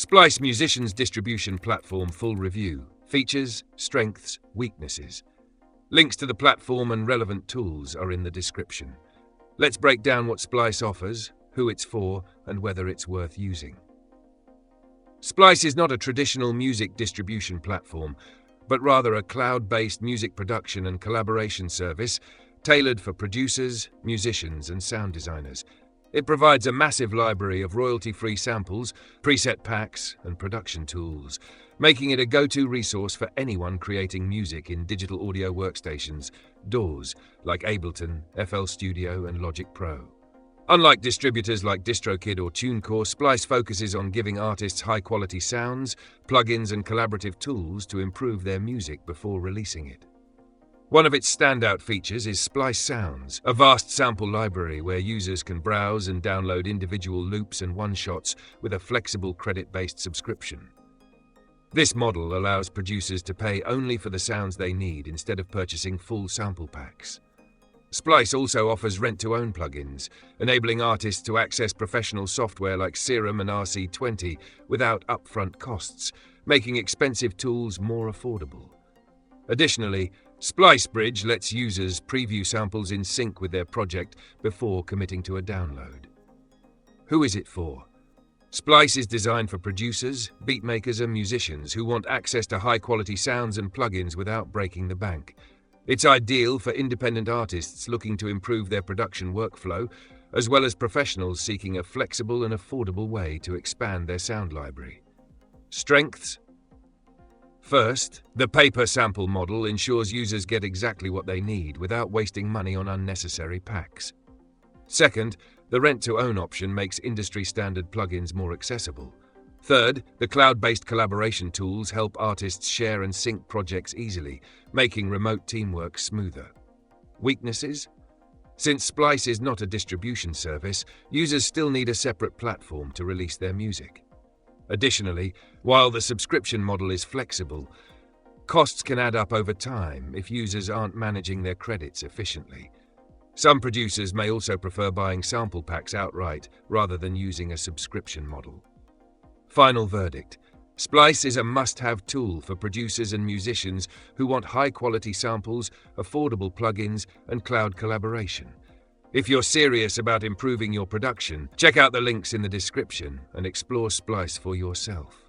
Splice Musicians Distribution Platform Full Review. Features, Strengths, Weaknesses. Links to the platform and relevant tools are in the description. Let's break down what Splice offers, who it's for, and whether it's worth using. Splice is not a traditional music distribution platform, but rather a cloud-based music production and collaboration service tailored for producers, musicians, and sound designers. It provides a massive library of royalty-free samples, preset packs, and production tools, making it a go-to resource for anyone creating music in digital audio workstations, DAWs, like Ableton, FL Studio, and Logic Pro. Unlike distributors like DistroKid or TuneCore, Splice focuses on giving artists high-quality sounds, plugins, and collaborative tools to improve their music before releasing it. One of its standout features is Splice Sounds, a vast sample library where users can browse and download individual loops and one-shots with a flexible credit-based subscription. This model allows producers to pay only for the sounds they need instead of purchasing full sample packs. Splice also offers rent-to-own plugins, enabling artists to access professional software like Serum and RC20 without upfront costs, making expensive tools more affordable. Additionally, Splice Bridge lets users preview samples in sync with their project before committing to a download. Who is it for? Splice is designed for producers, beatmakers, and musicians who want access to high-quality sounds and plugins without breaking the bank. It's ideal for independent artists looking to improve their production workflow, as well as professionals seeking a flexible and affordable way to expand their sound library. Strengths. First, the pay-per-sample model ensures users get exactly what they need without wasting money on unnecessary packs. Second, the rent-to-own option makes industry-standard plugins more accessible. Third, the cloud-based collaboration tools help artists share and sync projects easily, making remote teamwork smoother. Weaknesses? Since Splice is not a distribution service, users still need a separate platform to release their music. Additionally, while the subscription model is flexible, costs can add up over time if users aren't managing their credits efficiently. Some producers may also prefer buying sample packs outright rather than using a subscription model. Final verdict. Splice is a must-have tool for producers and musicians who want high-quality samples, affordable plugins, and cloud collaboration. If you're serious about improving your production, check out the links in the description and explore Splice for yourself.